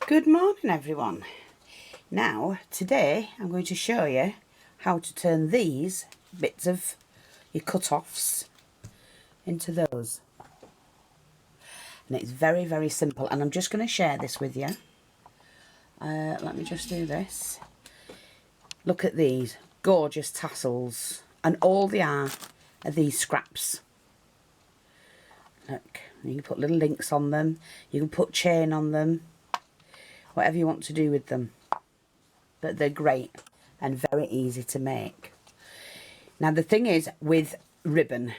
Good morning everyone. Now today I'm going to show you how to turn these bits of your cut-offs into those, and it's very simple, and I'm just going to share this with you. Let me just do this. Look at these gorgeous tassels, and all they are these scraps. Look, you can put little links on them, you can put chain on them, whatever you want to do with them, but they're great and very easy to make. Now the thing is, with ribbon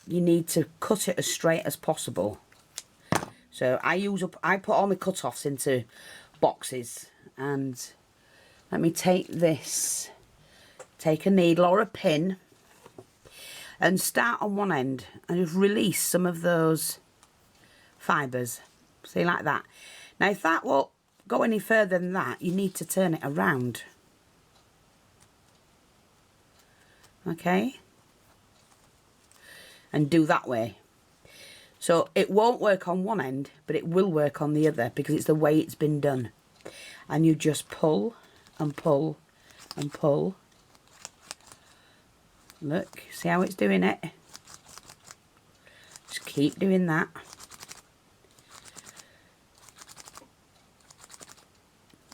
you need to cut it as straight as possible. So I put all my cut-offs into boxes, and let me take this, take a needle or a pin and start on one end and just release some of those fibres, see, like that. Now if that won't go any further than that, you need to turn it around, okay, and do that way. So it won't work on one end, but it will work on the other because it's the way it's been done. And you just pull and pull and pull. Look, see how it's doing it? Just keep doing that.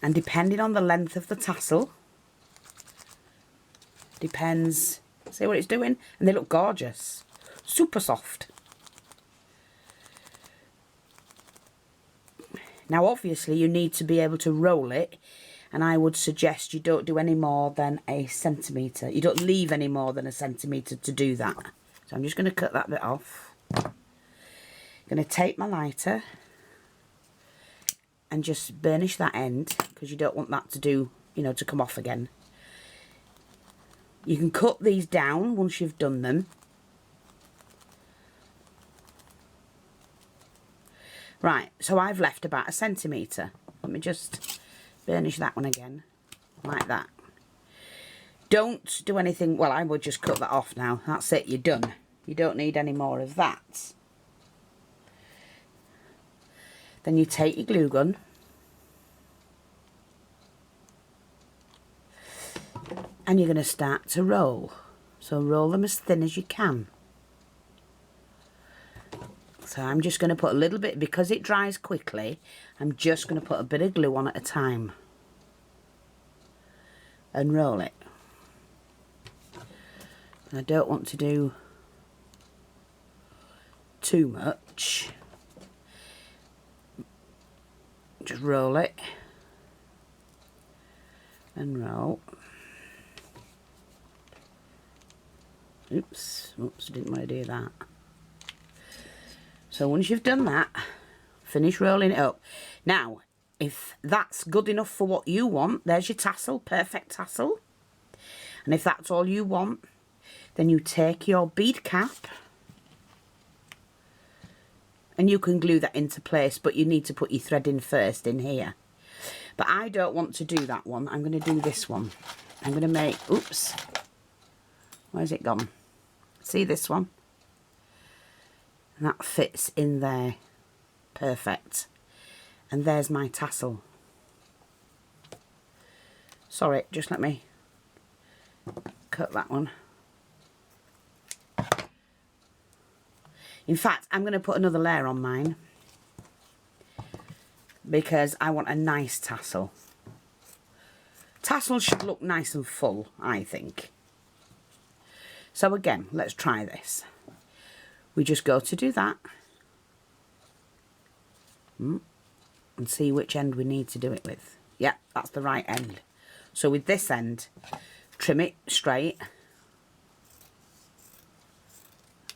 And depending on the length of the tassel, depends, see what it's doing? And they look gorgeous, super soft. Now obviously you need to be able to roll it, and I would suggest you don't do any more than a centimetre. You don't leave any more than a centimetre to do that. So I'm just going to cut that bit off. I'm going to take my lighter and just burnish that end, because you don't want that to do, you know, to come off again. You can cut these down once you've done them. Right, so I've left about a centimetre. Let me just burnish that one again, like that. Don't do anything, well, I would just cut that off now. That's it, you're done. You don't need any more of that. Then you take your glue gun and you're going to start to roll. So roll them as thin as you can. So I'm just going to put a little bit, because it dries quickly, I'm just going to put a bit of glue on at a time and roll it. And I don't want to do too much. Just roll it and roll. Oops, didn't want to do that. So once you've done that, finish rolling it up. Now, if that's good enough for what you want, there's your tassel, perfect tassel. And if that's all you want, then you take your bead cap and you can glue that into place, but you need to put your thread in first in here. But I don't want to do that one. I'm going to do this one. I'm going to make, oops, where's it gone? See this one? And that fits in there, perfect. And there's my tassel. Sorry, just let me cut that one. In fact, I'm going to put another layer on mine because I want a nice tassel. Tassels should look nice and full, I think. So again, let's try this. We just go to do that and see which end we need to do it with. Yep, that's the right end. So with this end, trim it straight,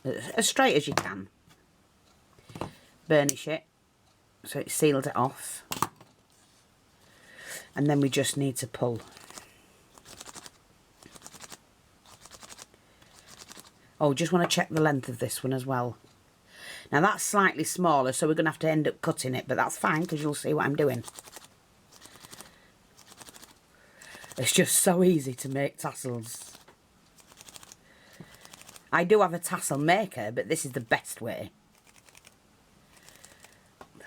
as straight as you can. Burnish it so it sealed it off, and then we just need to pull. Oh, just want to check the length of this one as well. Now that's slightly smaller, so we're going to have to end up cutting it, but that's fine because you'll see what I'm doing. It's just so easy to make tassels. I do have a tassel maker, but this is the best way.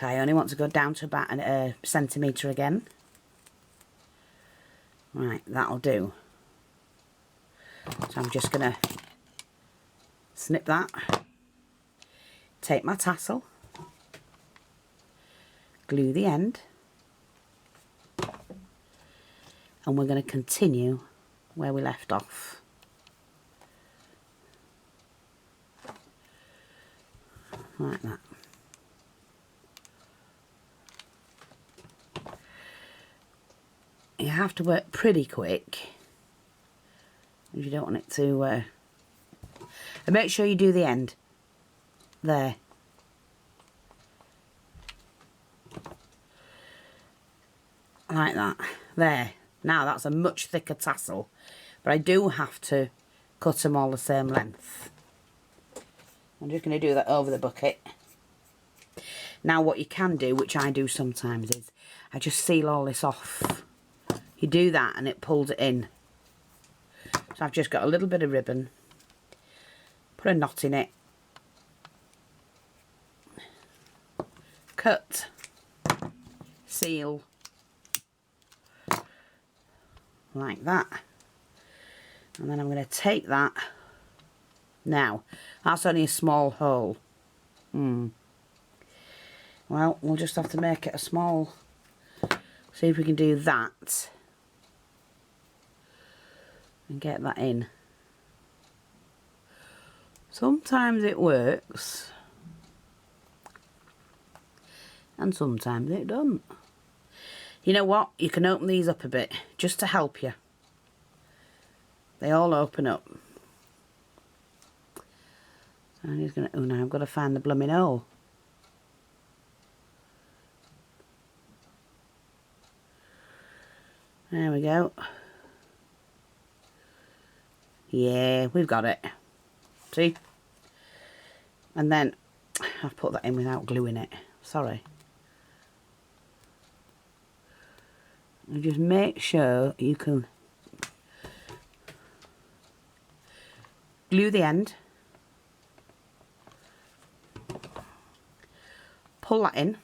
I only want to go down to about a centimetre again. Right, that'll do. So I'm just going to snip that, take my tassel, glue the end, and we're going to continue where we left off. Like that. You have to work pretty quick. You don't want it to... and make sure you do the end. There. Like that. There. Now that's a much thicker tassel. But I do have to cut them all the same length. I'm just going to do that over the bucket. Now what you can do, which I do sometimes, is I just seal all this off. You do that and it pulls it in. So I've just got a little bit of ribbon. Put a knot in it. Cut. Seal. Like that. And then I'm going to take that. Now, that's only a small hole. Well, we'll just have to make it a small. See if we can do that. And get that in. Sometimes it works. And sometimes it doesn't. You know what? You can open these up a bit, just to help you. They all open up. So I'm just going to... Oh, now I've got to find the blooming hole. There we go. Yeah, we've got it. See? And then I've put that in without gluing it. Sorry. And just make sure you can glue the end. Pull that in.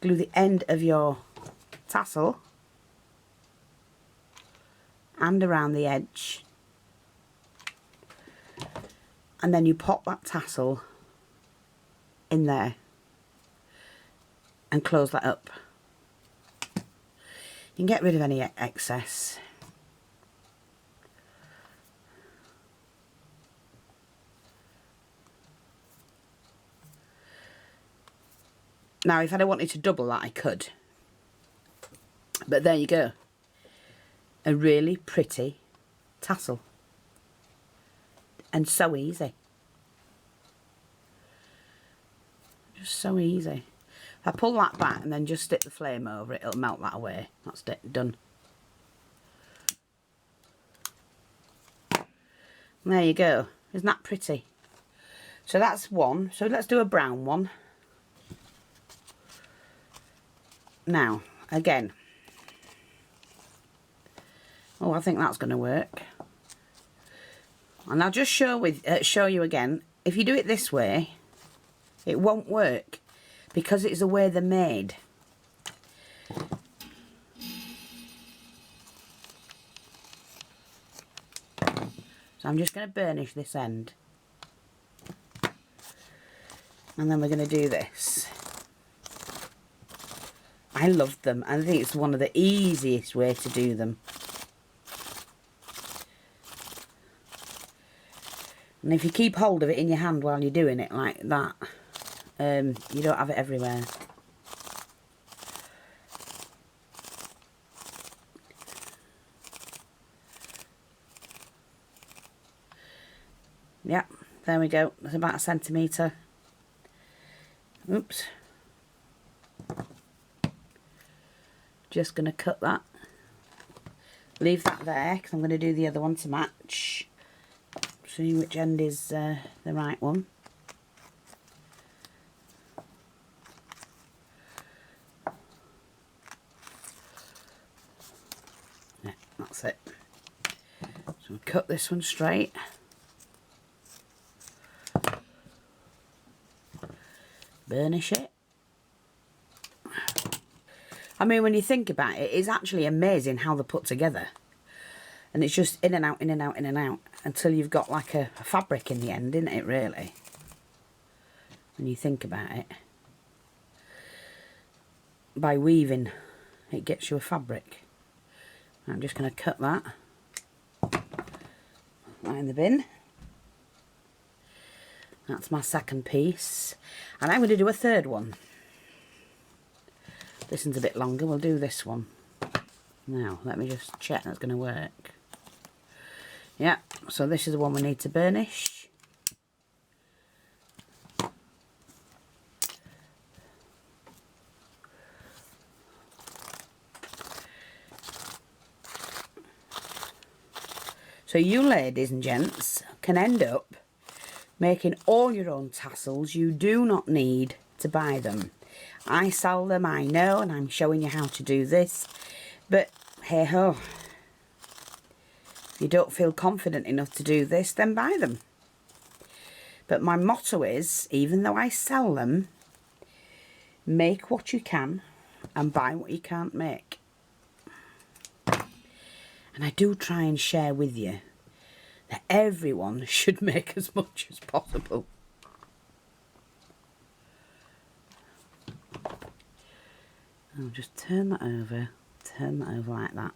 Glue the end of your tassel and around the edge, and then you pop that tassel in there and close that up. You can get rid of any excess. Now if I wanted to double that I could, but there you go. A really pretty tassel. And so easy. Just so easy. If I pull that back and then just stick the flame over it, it'll melt that away. That's it, done. And there you go. Isn't that pretty? So that's one. So let's do a brown one. Now, again. Oh, I think that's going to work. And I'll just show you again. If you do it this way, it won't work because it's the way they're made. So I'm just going to burnish this end. And then we're going to do this. I love them. I think it's one of the easiest way to do them. And if you keep hold of it in your hand while you're doing it like that, you don't have it everywhere. Yep, there we go. That's about 1 centimetre. Oops. Just going to cut that. Leave that there because I'm going to do the other one to match. See which end is the right one. Yeah, that's it. So we'll cut this one straight. burnish it. I mean, when you think about it, it's actually amazing how they're put together. And it's just in and out, in and out, in and out, until you've got like a fabric in the end, isn't it, really? When you think about it. By weaving, it gets you a fabric. I'm just going to cut that right in the bin. That's my second piece. And I'm going to do a third one. This one's a bit longer, we'll do this one. Now, let me just check that's going to work. Yeah, so this is the one we need to burnish. So you ladies and gents can end up making all your own tassels. You do not need to buy them. I sell them, I know, and I'm showing you how to do this. But hey ho, if you don't feel confident enough to do this, then buy them. But my motto is, even though I sell them, make what you can and buy what you can't make. And I do try and share with you that everyone should make as much as possible. I'll just turn that over like that.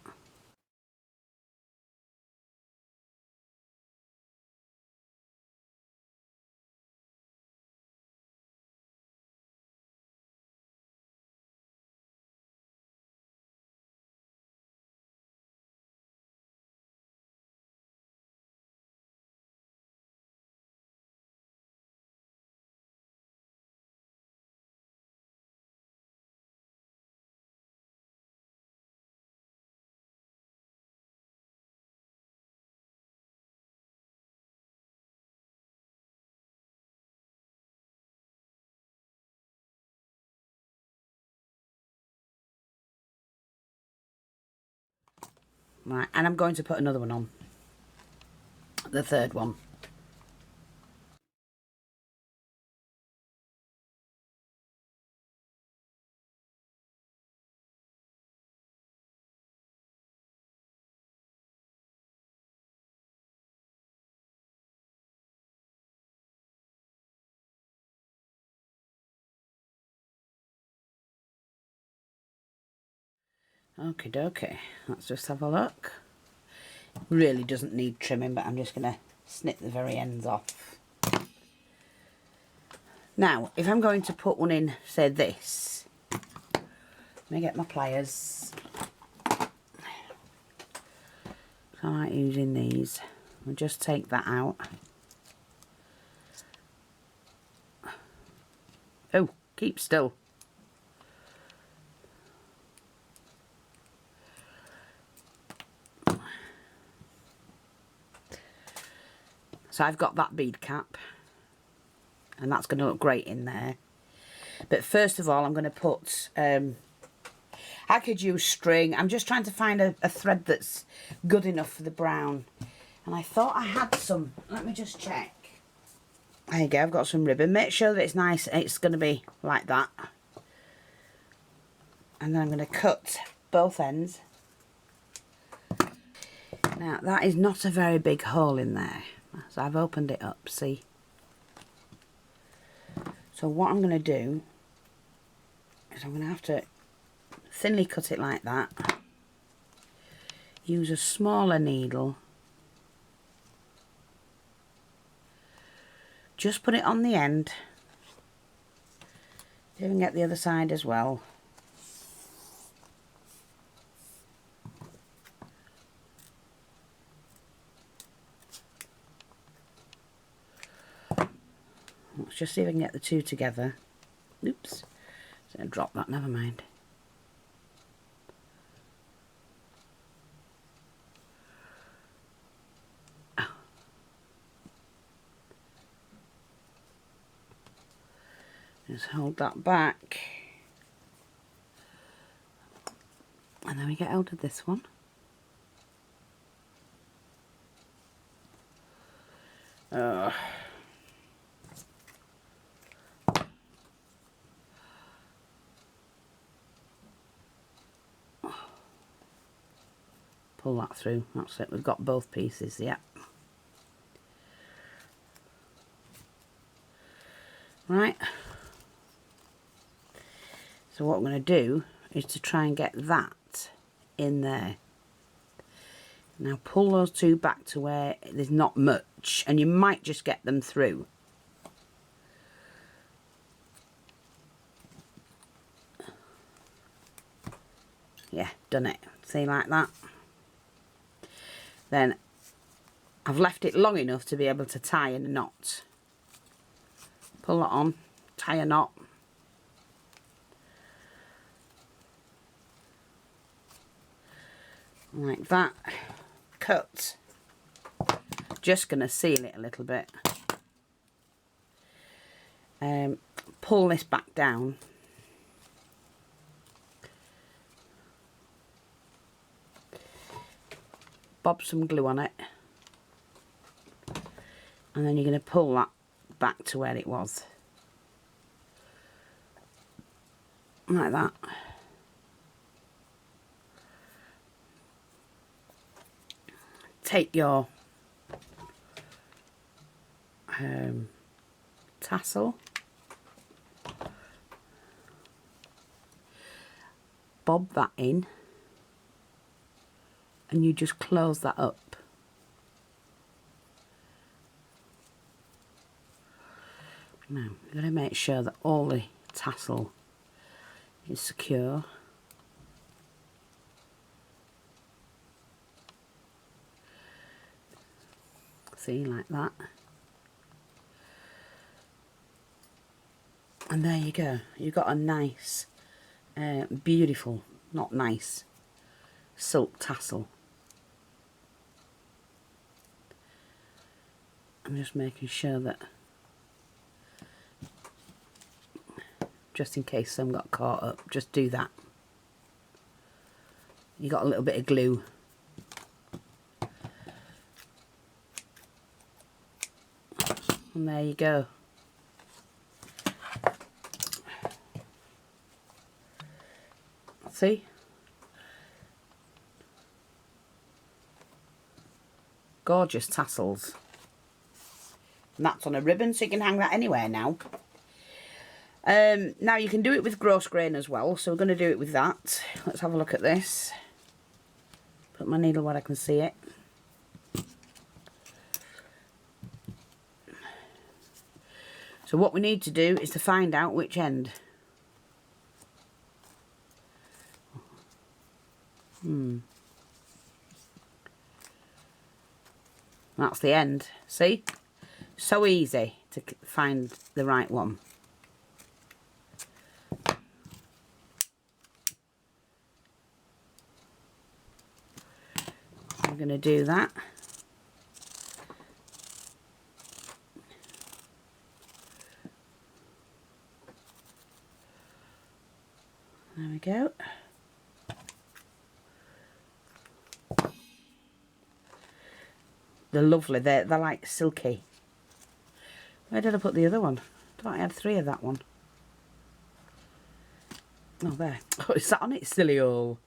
Right, and I'm going to put another one on. The third one. Okie dokie, let's just have a look. Really doesn't need trimming, but I'm just going to snip the very ends off. Now, if I'm going to put one in, say this, let me get my pliers. I like using these. I'll just take that out. Oh, keep still. So I've got that bead cap, and that's going to look great in there. But first of all, I'm going to put, I could use string. I'm just trying to find a thread that's good enough for the brown. And I thought I had some. Let me just check. There you go, I've got some ribbon. Make sure that it's nice. It's going to be like that. And then I'm going to cut both ends. Now, that is not a very big hole in there. So I've opened it up, see? So what I'm going to do is I'm going to have to thinly cut it like that. Use a smaller needle. Just put it on the end. You can get the other side as well. Let's just see if I can get the two together. Oops. So I dropped that, never mind. Oh. Just hold that back. And then we get out of this one. pull that through. That's it, we've got both pieces, yeah. Right, so what I'm going to do is to try and get that in there. Now pull those two back to where there's not much, and you might just get them through. Yeah, done it. See, like that. Then I've left it long enough to be able to tie in a knot. Pull it on, tie a knot. Like that. Cut. Just going to seal it a little bit. Pull this back down. Bob some glue on it. And then you're going to pull that back to where it was. Like that. Take your tassel, bob that in, and you just close that up. Now, you've got to make sure that all the tassel is secure. See, like that. And there you go. You've got a nice, beautiful, not nice, silk tassel. I'm just making sure that, just in case some got caught up, just do that. You got a little bit of glue. And there you go. See? Gorgeous tassels. And that's on a ribbon, so you can hang that anywhere now. Now you can do it with gross grain as well, so we're going to do it with that. Let's have a look at this. Put my needle where I can see it. So what we need to do is to find out which end. That's the end. See? So easy to find the right one. I'm going to do that. There we go. They're lovely. They're like silky. Where did I put the other one? I thought I had 3 of that one. Oh, there. Oh, is that on it, silly old?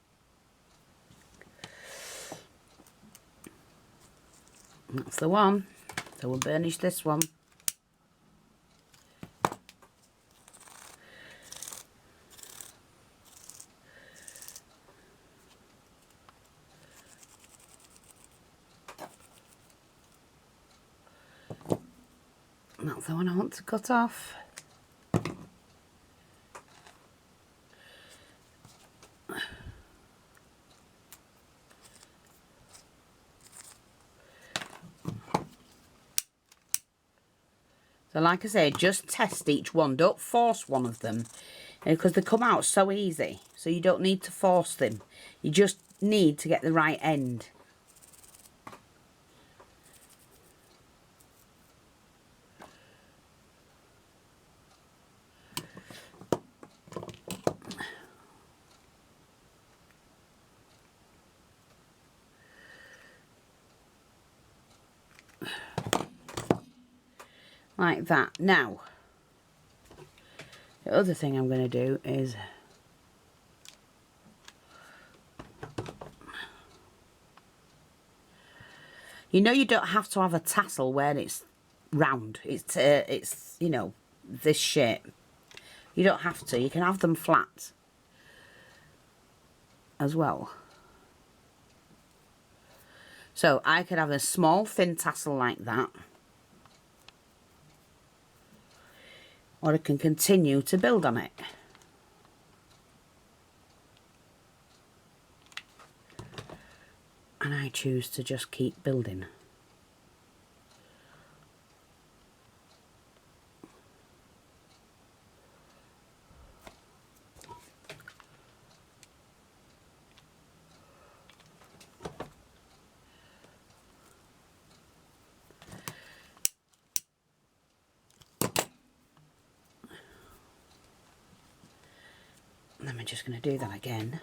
That's the one. So we'll burnish this one. That's the one I want to cut off. So like I say, just test each one. Don't force one of them, because they come out so easy. So you don't need to force them. You just need to get the right end. Like that. Now, the other thing I'm going to do is You know, you don't have to have a tassel where it's round. It's you know, this shape. You don't have to. You can have them flat as well. So I could have a small thin tassel like that, or I can continue to build on it. And I choose to just keep building. And then we're just going to do that again.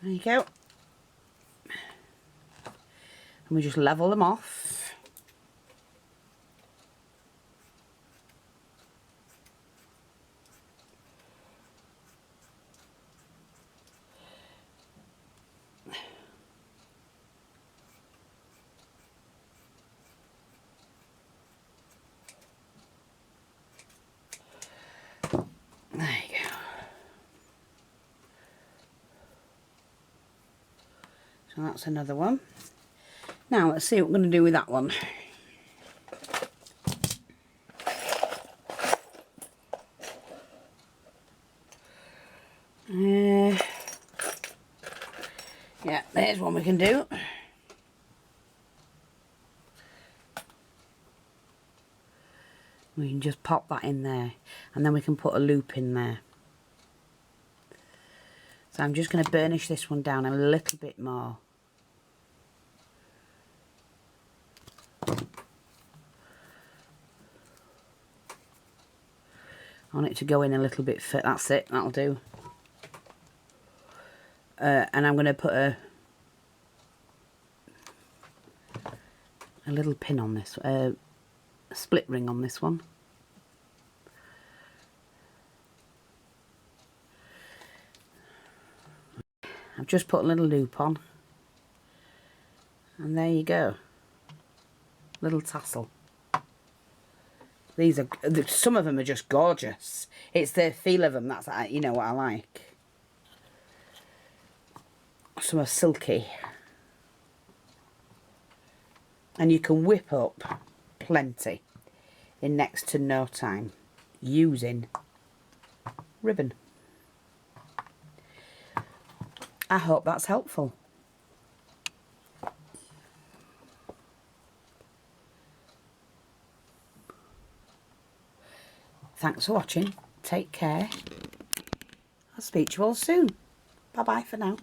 There you go. And we just level them off. There you go. So that's another one. Now let's see what we're going to do with that one. Yeah, there's one we can do. We can just pop that in there, and then we can put a loop in there. So I'm just going to burnish this one down a little bit more. I want it to go in a little bit fit. That's it, that'll do. And I'm going to put a little pin on this, a split ring on this one. I've just put a little loop on, and there you go, little tassel. These are, some of them are just gorgeous. It's the feel of them, that's, you know, what I like. Some are silky. And you can whip up plenty in next to no time using ribbon. I hope that's helpful. Thanks for watching. Take care. I'll speak to you all soon. Bye bye for now.